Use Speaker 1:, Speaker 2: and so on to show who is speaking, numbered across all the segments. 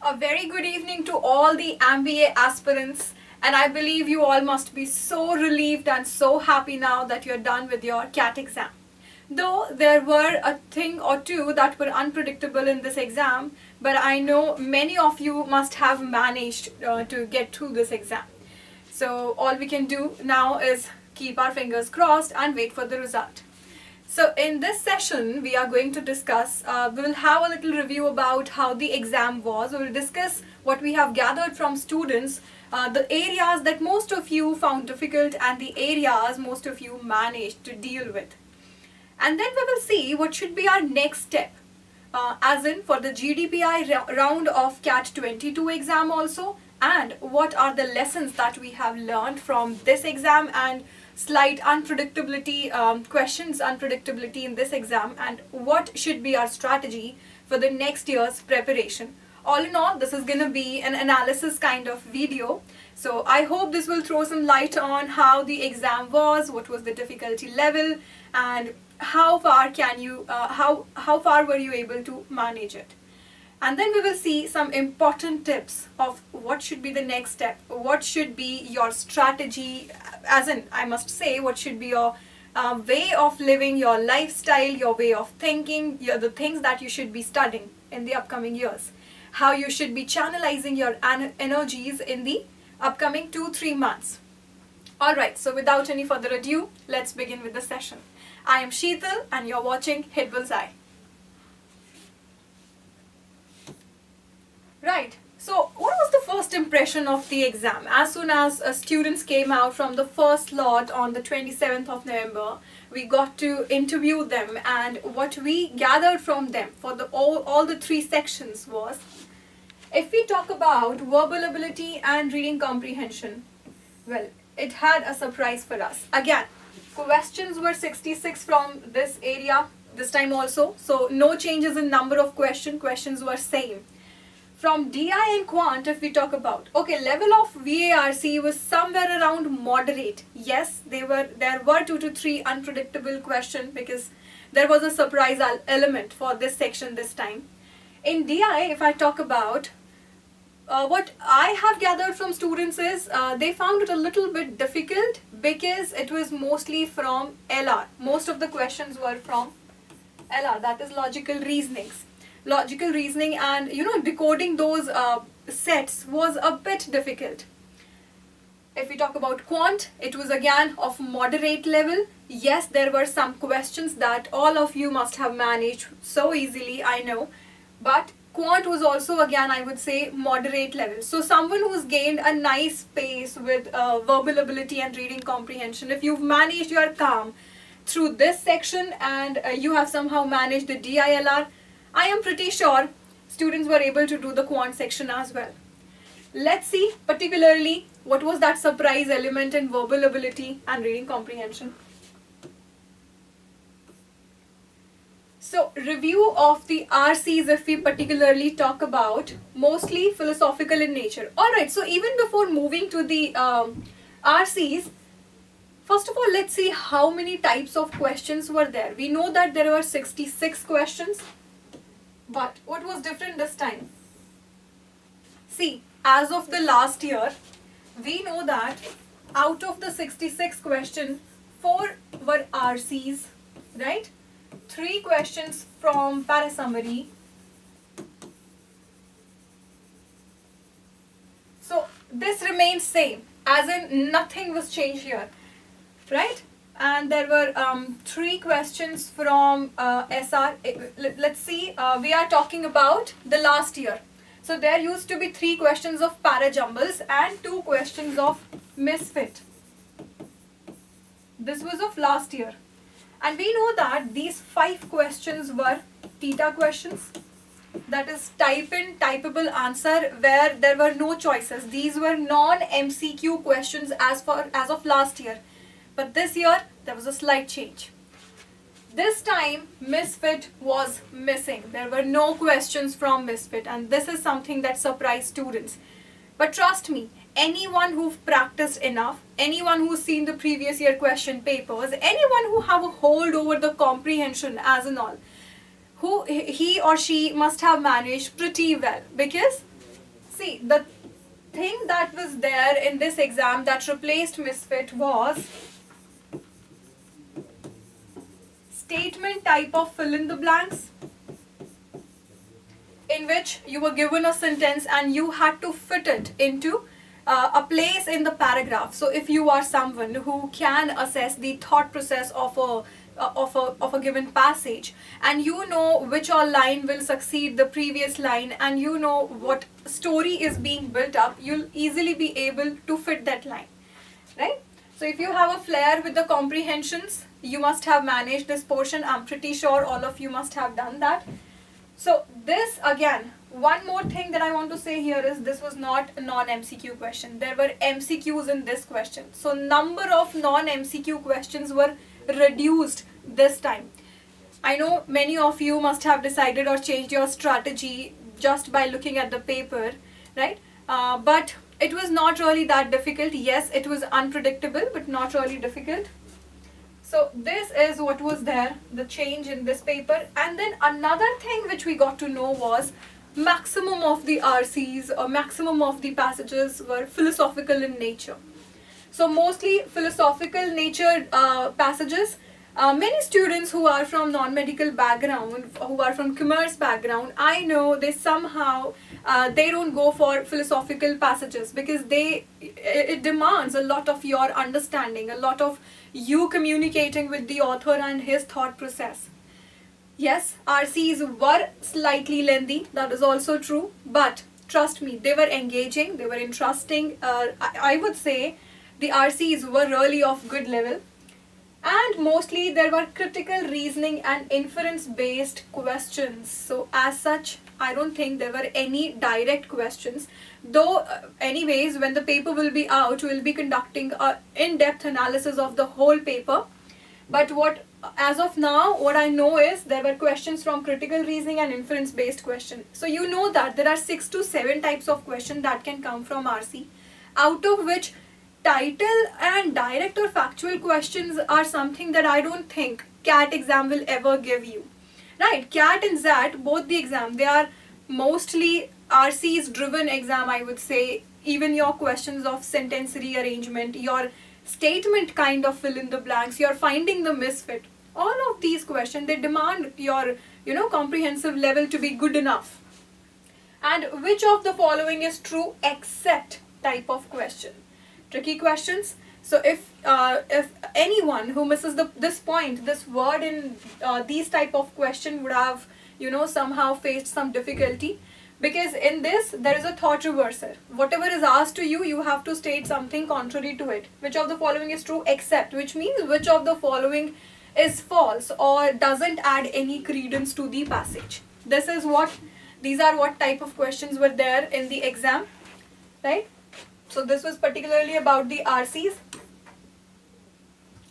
Speaker 1: A very good evening to all the MBA aspirants, and I believe you all must be so relieved and so happy now that you're done with your CAT exam. Though there were a thing or two that were unpredictable in this exam, but I know many of you must have managed to get through this exam. So all we can do now is keep our fingers crossed and wait for the result. So in this session, we are going to discuss, we will have a little review about how the exam was. We will discuss what we have gathered from students, the areas that most of you found difficult and the areas most of you managed to deal with. And then we will see what should be our next step, as in for the GDPI round of CAT 22 exam also, and what are the lessons that we have learned from this exam and slight unpredictability, questions unpredictability in this exam, and what should be our strategy for the next year's preparation. All in all, this is going to be an analysis kind of video. So I hope this will throw some light on how the exam was, what was the difficulty level, and how far can you, how far were you able to manage it. And then we will see some important tips of what should be the next step, what should be your strategy, as in, I must say, what should be your way of living, your lifestyle, your way of thinking, the things that you should be studying in the upcoming years, how you should be channelizing your energies in the upcoming 2-3 months. Alright, so without any further ado, let's begin with the session. I am Sheetal and you're watching Hitbullseye. Right, so what was the first impression of the exam? As soon as students came out from the first lot on the 27th of November, we got to interview them, and what we gathered from them for all the 3 sections was, if we talk about verbal ability and reading comprehension, well, it had a surprise for us. Again, questions were 66 from this area this time also, so no changes in number of questions were same. From DI and Quant, if we talk about, okay, level of VARC was somewhere around moderate. Yes, there were 2 to 3 unpredictable questions because there was a surprise element for this section this time. In DI, if I talk about, what I have gathered from students is they found it a little bit difficult because it was mostly from LR. Most of the questions were from LR, that is logical reasonings. Logical reasoning, and decoding those sets was a bit difficult. If we talk about Quant, it was again of moderate level. Yes, there were some questions that all of you must have managed so easily, I know, but Quant was also, again, I would say moderate level. So someone who's gained a nice pace with verbal ability and reading comprehension, if you've managed your calm through this section and you have somehow managed the DILR, I am pretty sure students were able to do the Quant section as well. Let's see particularly what was that surprise element in verbal ability and reading comprehension. So review of the RCs, if we particularly talk about, mostly philosophical in nature. Alright, so even before moving to the RCs, first of all, let's see how many types of questions were there. We know that there were 66 questions. But what was different this time? See, as of the last year, we know that out of the 66 questions, 4 were RCs, right? 3 questions from parasummary. So this remains same, as in nothing was changed here, right? And there were 3 questions from SR. Let's see, we are talking about the last year. So there used to be 3 questions of parajumbles and 2 questions of misfit. This was of last year. And we know that these 5 questions were theta questions. That is type in, typable answer, where there were no choices. These were non-MCQ questions as of last year. But this year, there was a slight change. This time, misfit was missing. There were no questions from misfit, and this is something that surprised students. But trust me, anyone who've practiced enough, anyone who's seen the previous year question papers, anyone who have a hold over the comprehension as and all, he or she must have managed pretty well, because See, the thing that was there in this exam that replaced misfit was statement type of fill in the blanks, in which you were given a sentence and you had to fit it into a place in the paragraph. So if you are someone who can assess the thought process of a given passage, and you know which all line will succeed the previous line, and you know what story is being built up, you'll easily be able to fit that line, right? So if you have a flair with the comprehensions, you must have managed this portion. I'm pretty sure all of you must have done that. So this, again, one more thing that I want to say here is this was not a non-MCQ question. There were MCQs in this question. So number of non-MCQ questions were reduced this time. I know many of you must have decided or changed your strategy just by looking at the paper, right? But it was not really that difficult. Yes, it was unpredictable, but not really difficult. So this is what was there, the change in this paper. And then another thing which we got to know was maximum of the RCs or maximum of the passages were philosophical in nature. So mostly philosophical nature passages. Many students who are from non-medical background, who are from commerce background, I know they somehow they don't go for philosophical passages because it demands a lot of your understanding, a lot of you communicating with the author and his thought process. Yes, RCs were slightly lengthy, that is also true, but trust me, they were engaging, they were interesting. I would say the RCs were really of good level. And mostly there were critical reasoning and inference based questions. So as such, I don't think there were any direct questions. Though anyways, when the paper will be out, we'll be conducting an in-depth analysis of the whole paper. But as of now, what I know is there were questions from critical reasoning and inference based question. So you know that there are 6 to 7 types of questions that can come from RC, out of which title and direct or factual questions are something that I don't think CAT exam will ever give you. Right, CAT and ZAT, both the exam, they are mostly RC's driven exam, I would say. Even your questions of sentence rearrangement, your statement kind of fill in the blanks, you're finding the misfit. All of these questions, they demand your comprehensive level to be good enough. And which of the following is true except type of question? Tricky questions. So if anyone who misses this point, this word in these type of question would have somehow faced some difficulty, because in this there is a thought reversal. Whatever is asked to you, you have to state something contrary to it. Which of the following is true except, which means which of the following is false or doesn't add any credence to the passage. These are what type of questions were there in the exam, right? So this was particularly about the RCs.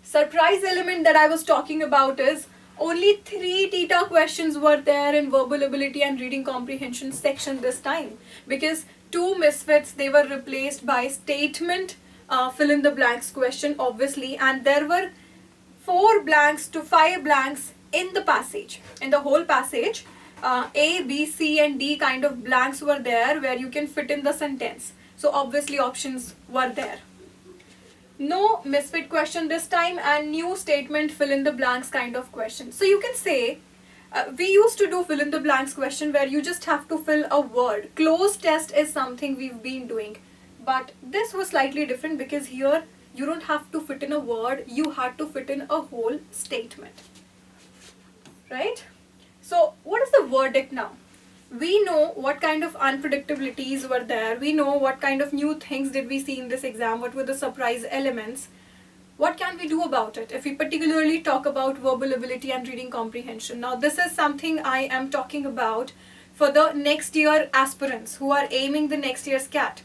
Speaker 1: Surprise element that I was talking about is only 3 TETA questions were there in verbal ability and reading comprehension section this time, because 2 misfits, they were replaced by statement fill in the blanks question obviously, and there were 4 blanks to 5 blanks in the passage. In the whole passage, A, B, C and D kind of blanks were there where you can fit in the sentence. So obviously options were there. No misfit question this time, and new statement fill in the blanks kind of question. So you can say, we used to do fill in the blanks question where you just have to fill a word. Closed test is something we've been doing. But this was slightly different because here you don't have to fit in a word, you had to fit in a whole statement. Right? So what is the verdict now? We know what kind of unpredictabilities were there. We know what kind of new things did we see in this exam. What were the surprise elements? What can we do about it? If we particularly talk about verbal ability and reading comprehension. Now this is something I am talking about for the next year aspirants who are aiming the next year's CAT.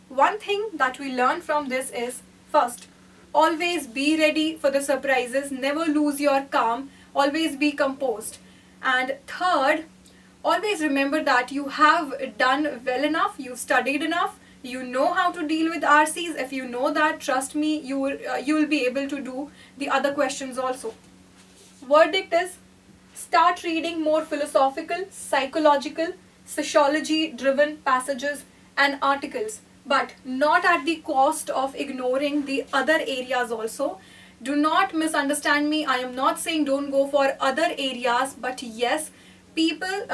Speaker 1: One thing that we learn from this is, first, always be ready for the surprises. Never lose your calm. Always be composed. And third, always remember that you have done well enough, you've studied enough, you know how to deal with RCs. If you know that, trust me, you will be able to do the other questions also. Verdict is, start reading more philosophical, psychological, sociology driven passages and articles, but not at the cost of ignoring the other areas also. Do not misunderstand me. I am not saying don't go for other areas, but yes, people,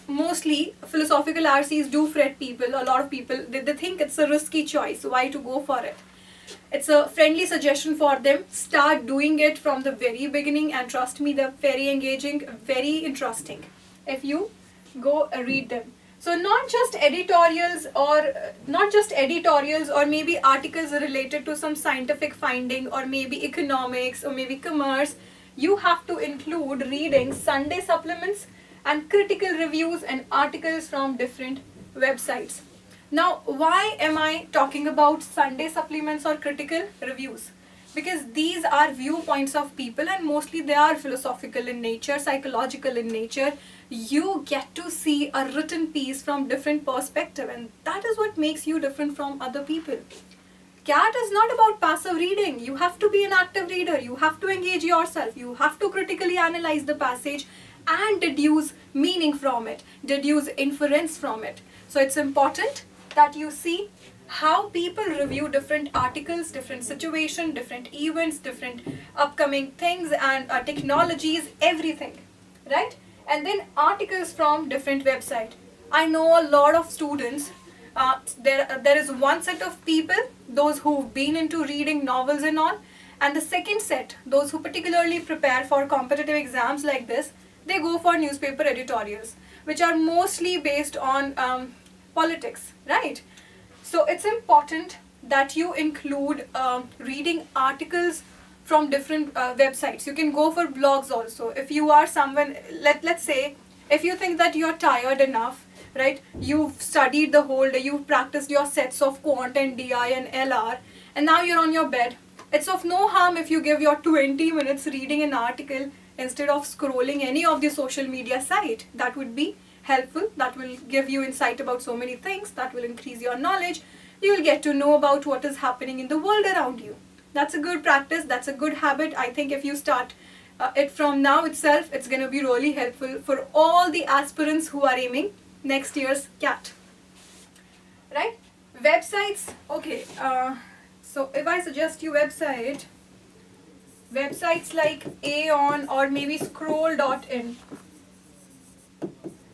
Speaker 1: mostly philosophical RCs do fret people. A lot of people, they think it's a risky choice. Why to go for it? It's a friendly suggestion for them. Start doing it from the very beginning, and trust me, they're very engaging, very interesting if you go read them. So not just editorials or maybe articles related to some scientific finding or maybe economics or maybe commerce. You have to include reading Sunday supplements and critical reviews and articles from different websites. Now, why am I talking about Sunday supplements or critical reviews? Because these are viewpoints of people, and mostly they are philosophical in nature, psychological in nature. You get to see a written piece from different perspective, and that is what makes you different from other people. CAT is not about passive reading. You have to be an active reader. You have to engage yourself. You have to critically analyze the passage and deduce meaning from it, deduce inference from it. So it's important that you see how people review different articles, different situations, different events, different upcoming things and technologies, everything, right? And then articles from different websites. I know a lot of students, there is one set of people, those who've been into reading novels and all, and the second set, those who particularly prepare for competitive exams like this, they go for newspaper editorials, which are mostly based on politics, right? So it's important that you include reading articles from different websites. You can go for blogs also. If you are someone, let's say, if you think that you're tired enough, right? You've studied the whole day, you've practiced your sets of quant and DI and LR, and now you're on your bed. It's of no harm if you give your 20 minutes reading an article instead of scrolling any of the social media site. That would be helpful. That will give you insight about so many things. That will increase your knowledge. You will get to know about what is happening in the world around you. That's a good practice. That's a good habit. I think if you start it from now itself, it's going to be really helpful for all the aspirants who are aiming next year's CAT. Right? Websites. Okay. So if I suggest you websites like Aon or maybe scroll.in.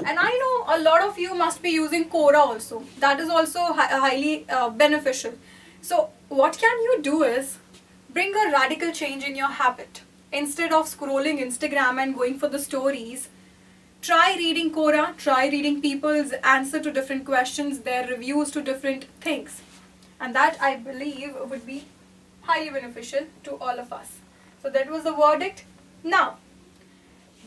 Speaker 1: And I know a lot of you must be using Quora also. That is also highly beneficial. So what can you do is bring a radical change in your habit. Instead of scrolling Instagram and going for the stories, try reading Quora, try reading people's answer to different questions, their reviews to different things. And that, I believe, would be highly beneficial to all of us. So that was the verdict. Now,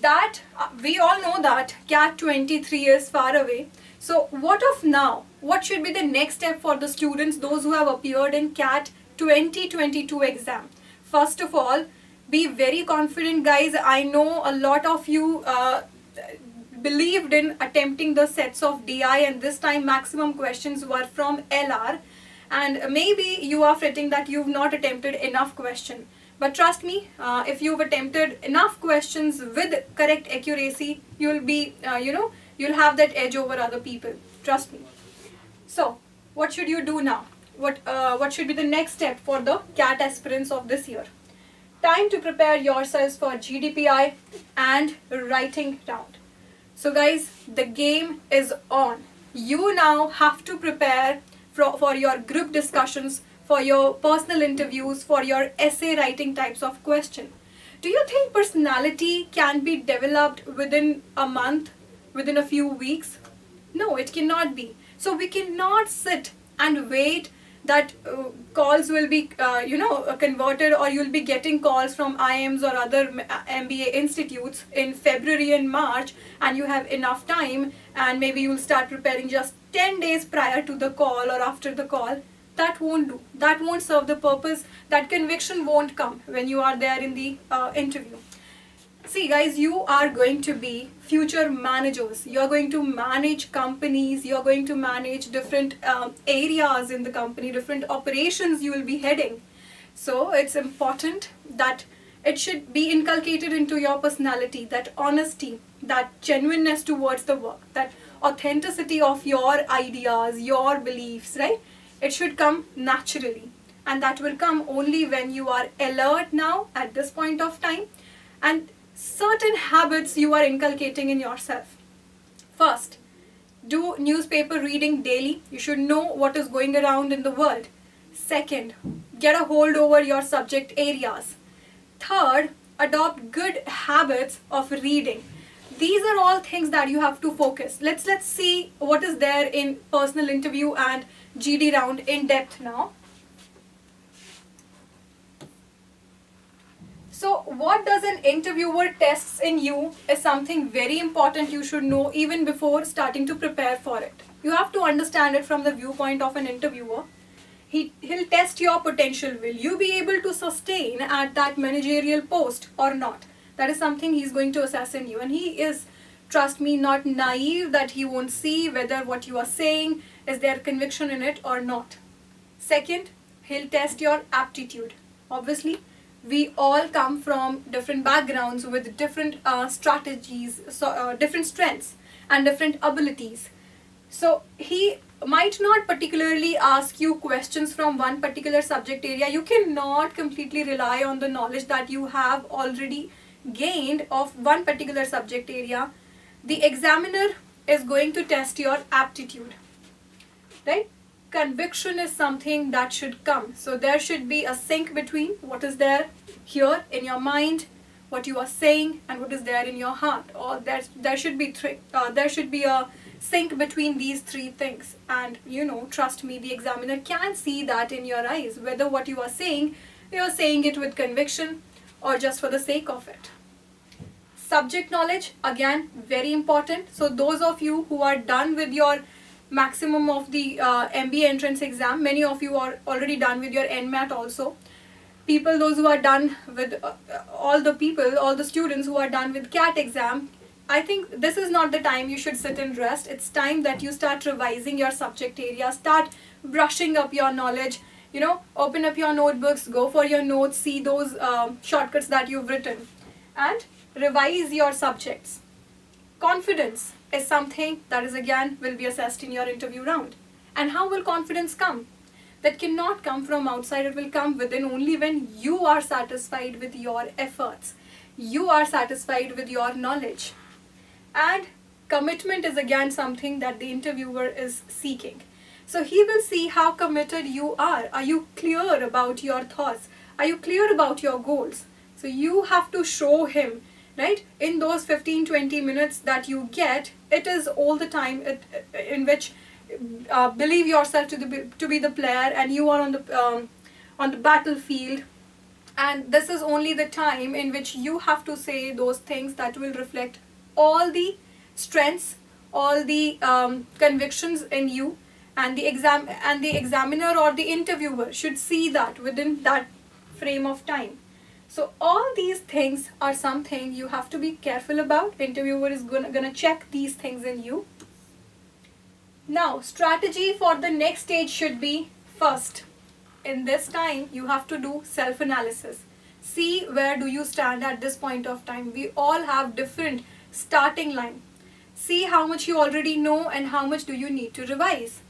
Speaker 1: that we all know that CAT 23 is far away. So what of now? What should be the next step for the students, those who have appeared in CAT 2022 exam? First of all, be very confident, guys. I know a lot of you believed in attempting the sets of DI, and this time maximum questions were from LR, and maybe you are fretting that you've not attempted enough question. But trust me, if you've attempted enough questions with correct accuracy, you'll be, you'll have that edge over other people. Trust me. So, what should you do now? What should be the next step for the CAT aspirants of this year? Time to prepare yourselves for GDPI and writing round. So guys, the game is on. You now have to prepare for your group discussions, for your personal interviews, for your essay writing types of question. Do you think personality can be developed within a month, within a few weeks? No, it cannot be. So we cannot sit and wait that calls will be converted, or you'll be getting calls from IIMs or other MBA institutes in February and March, and you have enough time, and maybe you'll start preparing just 10 days prior to the call or after the call. That won't do. That won't serve the purpose. That conviction won't come when you are there in the interview. See guys, you are going to be future managers. You are going to manage companies. You are going to manage different areas in the company, different operations you will be heading. So it's important that it should be inculcated into your personality, that honesty, that genuineness towards the work, that authenticity of your ideas, your beliefs, right? It should come naturally. And that will come only when you are alert now at this point of time, and certain habits you are inculcating in yourself. First, do newspaper reading daily. You should know what is going around in the world. Second, get a hold over your subject areas. Third, adopt good habits of reading. These are all things that you have to focus. Let's see what is there in personal interview and GD round in depth now. So what does an interviewer tests in you is something very important you should know even before starting to prepare for it. You have to understand it from the viewpoint of an interviewer. He'll test your potential. Will you be able to sustain at that managerial post or not? That is something he's going to assess in you. And he is, trust me, not naive that he won't see whether what you are saying is there conviction in it or not. Second, he'll test your aptitude. Obviously, we all come from different backgrounds with different strategies, different strengths and different abilities. So he might not particularly ask you questions from one particular subject area. You cannot completely rely on the knowledge that you have already gained of one particular subject area. The examiner is going to test your aptitude, right? Conviction is something that should come. So there should be a sync between what is there here in your mind, what you are saying, and what is there in your heart. Or there should be a sync between these three things. And trust me, the examiner can see that in your eyes, whether what you are saying, it with conviction or just for the sake of it. Subject knowledge, again, very important. So those of you who are done with your maximum of the MBA entrance exam, many of you are already done with your NMAT also. Those who are done with all the students who are done with CAT exam, I think this is not the time you should sit and rest. It's time that you start revising your subject area, start brushing up your knowledge, open up your notebooks, go for your notes, see those shortcuts that you've written, and revise your subjects. Confidence is something that is again will be assessed in your interview round. And how will confidence come? That cannot come from outside. It will come within only when you are satisfied with your efforts. You are satisfied with your knowledge. And commitment is again something that the interviewer is seeking. So he will see how committed you are. Are you clear about your thoughts? Are you clear about your goals? So you have to show him, right? In those 15-20 minutes that you get, it is all the time in which believe yourself to be the player, and you are on the battlefield. And this is only the time in which you have to say those things that will reflect all the strengths, all the convictions in you, and the examiner or the interviewer should see that within that frame of time. So all these things are something you have to be careful about. Interviewer is gonna check these things in you. Now, strategy for the next stage should be, first, in this time you have to do self-analysis. See where do you stand at this point of time. We all have different starting line. See how much you already know and how much do you need to revise.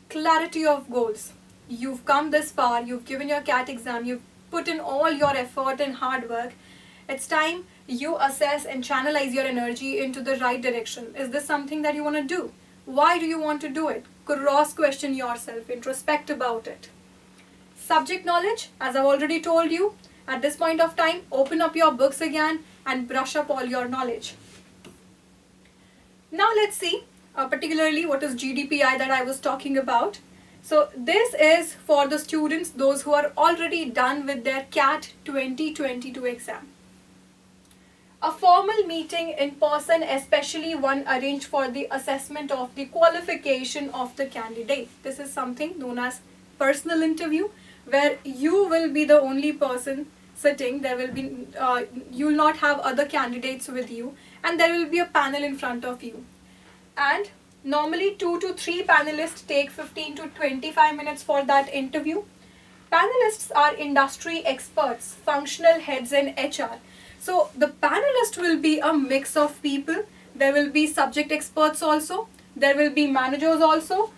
Speaker 1: Clarity of goals. You've come this far, you've given your CAT exam, you've put in all your effort and hard work. It's time you assess and channelize your energy into the right direction. Is this something that you want to do? Why do you want to do it? Cross-question yourself, introspect about it. Subject knowledge, as I've already told you, at this point of time, open up your books again and brush up all your knowledge. Now let's see particularly what is GDPI that I was talking about. So this is for the students, those who are already done with their CAT 2022 exam. A formal meeting in person, especially one arranged for the assessment of the qualification of the candidate. This is something known as personal interview, where you will be the only person sitting. There will be, you will not have other candidates with you, and there will be a panel in front of you. And normally 2 to 3 panelists take 15 to 25 minutes for that interview. Panelists are industry experts, functional heads in HR. So the panelist will be a mix of people. There will be subject experts also. There will be managers also,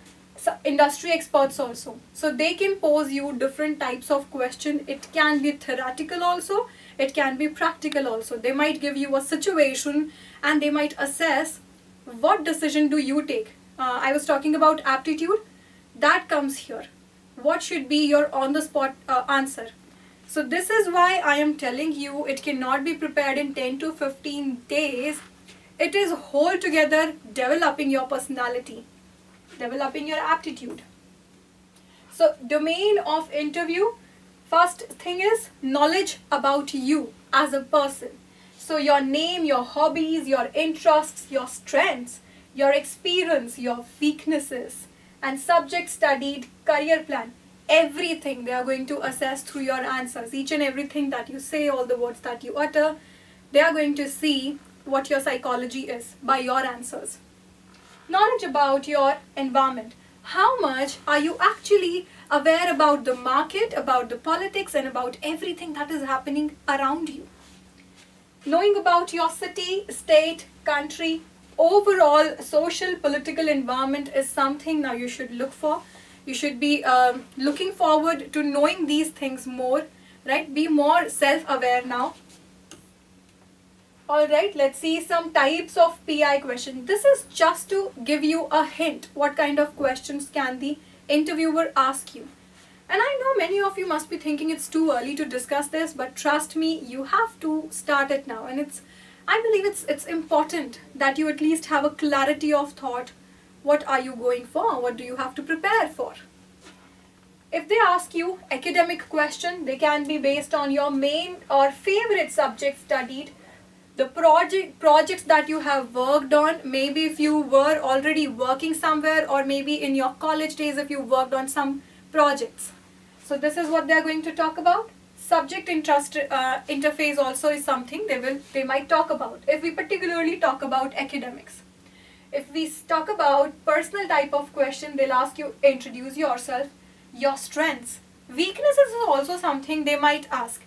Speaker 1: industry experts also. So they can pose you different types of question. It can be theoretical also, it can be practical also. They might give you a situation and they might assess what decision do you take. I was talking about aptitude. That comes here. What should be your on the spot answer? So this is why I am telling you it cannot be prepared in 10 to 15 days. It is whole together developing your personality, developing your aptitude. So domain of interview, first thing is knowledge about you as a person. So your name, your hobbies, your interests, your strengths, your experience, your weaknesses, and subject studied, career plan. Everything they are going to assess through your answers. Each and everything that you say, all the words that you utter, they are going to see what your psychology is by your answers. Knowledge about your environment. How much are you actually aware about the market, about the politics, and about everything that is happening around you? Knowing about your city, state, country, overall social, political environment is something now you should look for. You should be looking forward to knowing these things more, right? Be more self-aware now. Alright, let's see some types of PI question. This is just to give you a hint what kind of questions can the interviewer ask you. And I know many of you must be thinking it's too early to discuss this, but trust me, you have to start it now. And I believe it's important that you at least have a clarity of thought. What are you going for? What do you have to prepare for? If they ask you academic question, they can be based on your main or favorite subject studied, the projects that you have worked on, maybe if you were already working somewhere, or maybe in your college days if you worked on some projects. So this is what they are going to talk about. Subject interest interface also is something they might talk about. If we particularly talk about academics. If we talk about personal type of question, they'll ask you introduce yourself, your strengths. Weaknesses is also something they might ask.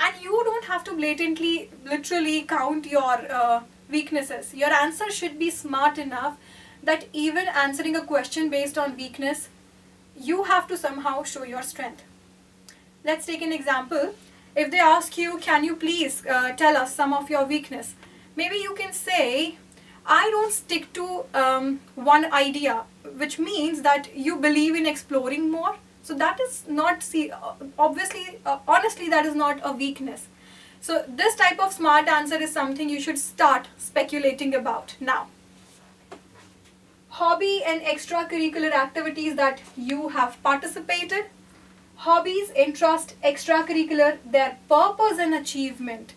Speaker 1: And you don't have to blatantly, literally count your weaknesses. Your answer should be smart enough that even answering a question based on weakness, you have to somehow show your strength. Let's take an example. If they ask you, can you please tell us some of your weakness? Maybe you can say, I don't stick to one idea, which means that you believe in exploring more. So that is not, honestly, that is not a weakness. So this type of smart answer is something you should start speculating about now. Hobby and extracurricular activities that you have participated. Hobbies, interest, extracurricular, their purpose and achievement.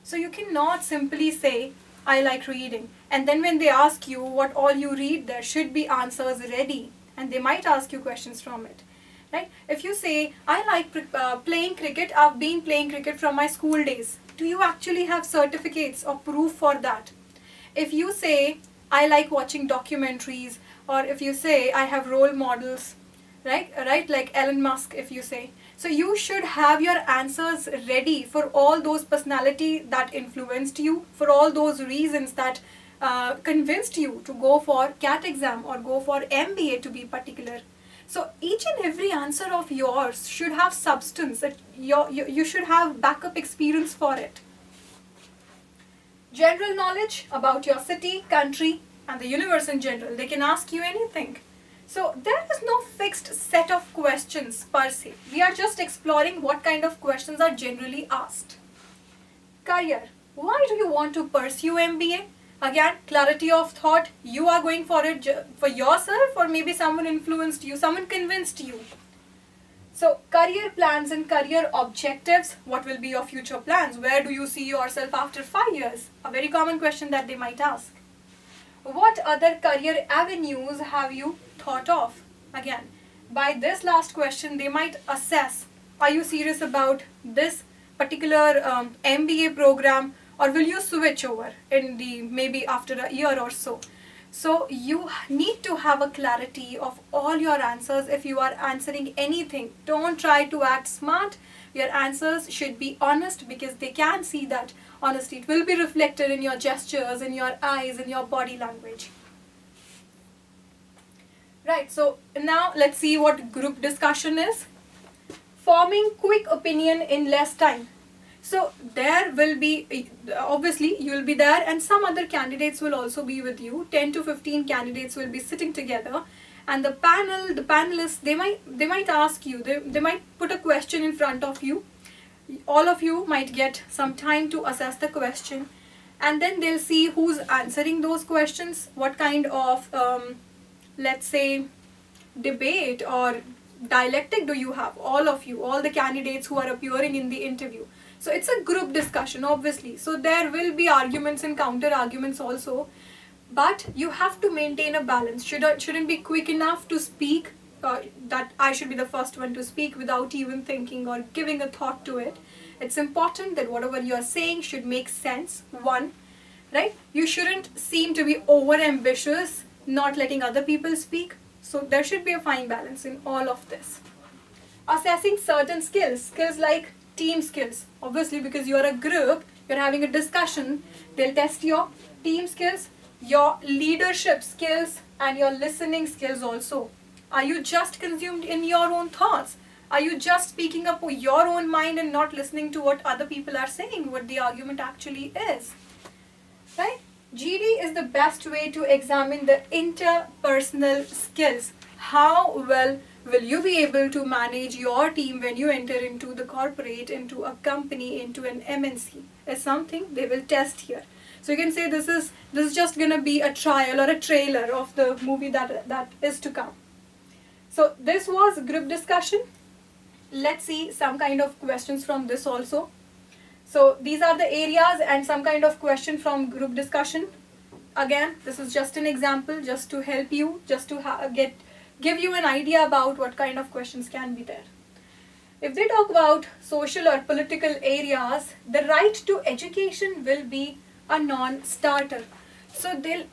Speaker 1: So you cannot simply say, I like reading. And then when they ask you what all you read, there should be answers ready. And they might ask you questions from it. Right? If you say, I like playing cricket, I've been playing cricket from my school days. Do you actually have certificates or proof for that? If you say, I like watching documentaries, or if you say, I have role models, right, like Elon Musk, if you say. So you should have your answers ready for all those personality that influenced you, for all those reasons that convinced you to go for CAT exam or go for MBA to be particular. So each and every answer of yours should have substance. You should have backup experience for it. General knowledge about your city, country, and the universe in general. They can ask you anything. So there is no fixed set of questions per se. We are just exploring what kind of questions are generally asked. Career. Why do you want to pursue MBA? Again, clarity of thought. You are going for it for yourself, or maybe someone influenced you, someone convinced you. So career plans and career objectives. What will be your future plans? Where do you see yourself after 5 years? A very common question that they might ask. What other career avenues have you thought of? Again, by this last question, they might assess, are you serious about this particular MBA program, or will you switch over in the maybe after a year or so? So you need to have a clarity of all your answers if you are answering anything. Don't try to act smart. Your answers should be honest, because they can see that honesty. It will be reflected in your gestures, in your eyes, in your body language. Right, so now let's see what group discussion is. Forming quick opinion in less time. So there will be, obviously you will be there and some other candidates will also be with you. 10 to 15 candidates will be sitting together, and the panelists, they might ask you, they might put a question in front of you. All of you might get some time to assess the question, and then they'll see who's answering those questions, what kind of let's say debate or dialectic do you have, all of you, all the candidates who are appearing in the interview. So it's a group discussion, obviously, so there will be arguments and counter arguments also, but you have to maintain a balance. Shouldn't be quick enough to speak, that I should be the first one to speak without even thinking or giving a thought to it. It's important that whatever you are saying should make sense, one, right? You shouldn't seem to be over ambitious, not letting other people speak. So there should be a fine balance in all of this. Assessing certain skills like team skills. Obviously, because you are a group, you're having a discussion, they'll test your team skills, your leadership skills, and your listening skills also. Are you just consumed in your own thoughts? Are you just speaking up your own mind and not listening to what other people are saying, what the argument actually is? Right? GD is the best way to examine the interpersonal skills. How well will you be able to manage your team when you enter into the corporate, into a company, into an MNC, is something they will test here. So you can say this is just going to be a trial or a trailer of the movie that is to come. So this was group discussion. Let's see some kind of questions from this also. So these are the areas and some kind of question from group discussion. Again, this is just an example, just to help you, just to give you an idea about what kind of questions can be there. If they talk about social or political areas, the right to education will be a non-starter. So they'll,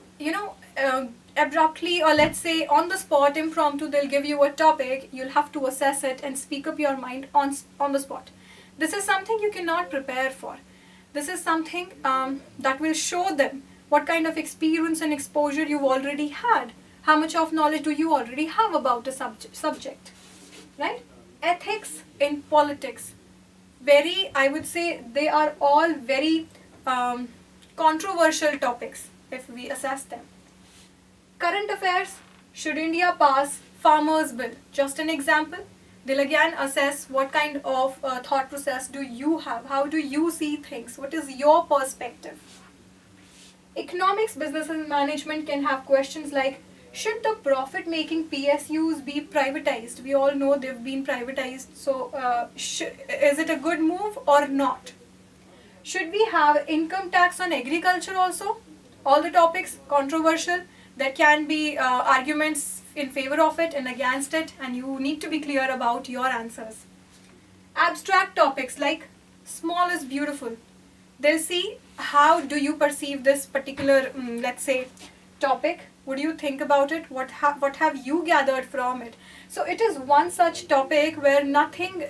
Speaker 1: abruptly, or let's say on the spot, impromptu, they'll give you a topic, you'll have to assess it and speak up your mind on the spot. This is something you cannot prepare for. This is something that will show them what kind of experience and exposure you've already had. How much of knowledge do you already have about the subject, right? Ethics in politics. I would say they are all very controversial topics if we assess them. Current affairs, should India pass Farmers' Bill? Just an example. They'll again assess what kind of thought process do you have, how do you see things, what is your perspective. Economics, business and management can have questions like, should the profit-making PSUs be privatized? We all know they've been privatized, so is it a good move or not? Should we have income tax on agriculture also? All the topics, controversial. There can be arguments in favor of it and against it, and you need to be clear about your answers. Abstract topics like small is beautiful. They'll see how do you perceive this particular, let's say, topic. What do you think about it? What have you gathered from it? So it is one such topic where nothing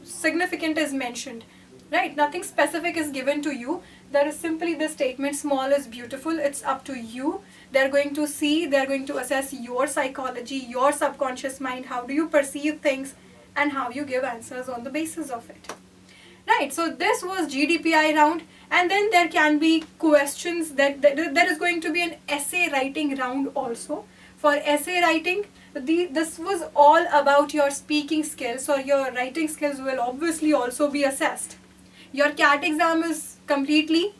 Speaker 1: significant is mentioned, right? Nothing specific is given to you. There is simply the statement, small is beautiful. It's up to you. They're going to see, they're going to assess your psychology, your subconscious mind, how do you perceive things, and how you give answers on the basis of it. Right, so this was GDPI round, and then there can be questions that there is going to be an essay writing round also. For essay writing, this was all about your speaking skills, or your writing skills will obviously also be assessed. Your CAT exam is completely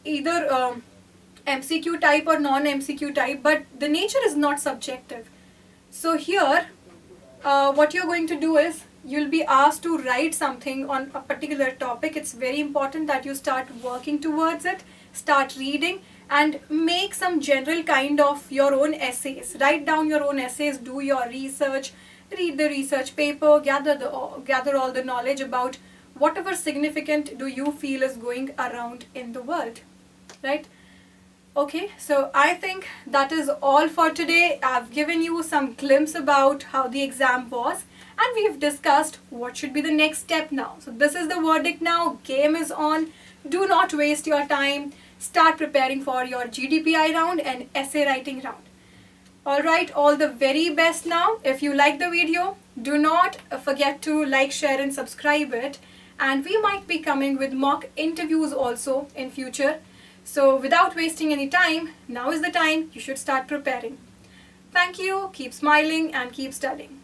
Speaker 1: either MCQ type or non-MCQ type, but the nature is not subjective. So here, what you're going to do is, you'll be asked to write something on a particular topic. It's very important that you start working towards it, start reading, and make some general kind of your own essays. Write down your own essays, do your research, read the research paper, gather all the knowledge about whatever significant do you feel is going around in the world, right? Okay, so I think that is all for today. I've given you some glimpse about how the exam was, and we've discussed what should be the next step now. So this is the verdict now. Game is on. Do not waste your time. Start preparing for your GDPI round and essay writing round. Alright, all the very best now. If you like the video, do not forget to like, share and subscribe it. And we might be coming with mock interviews also in future. So without wasting any time, now is the time you should start preparing. Thank you, keep smiling and keep studying.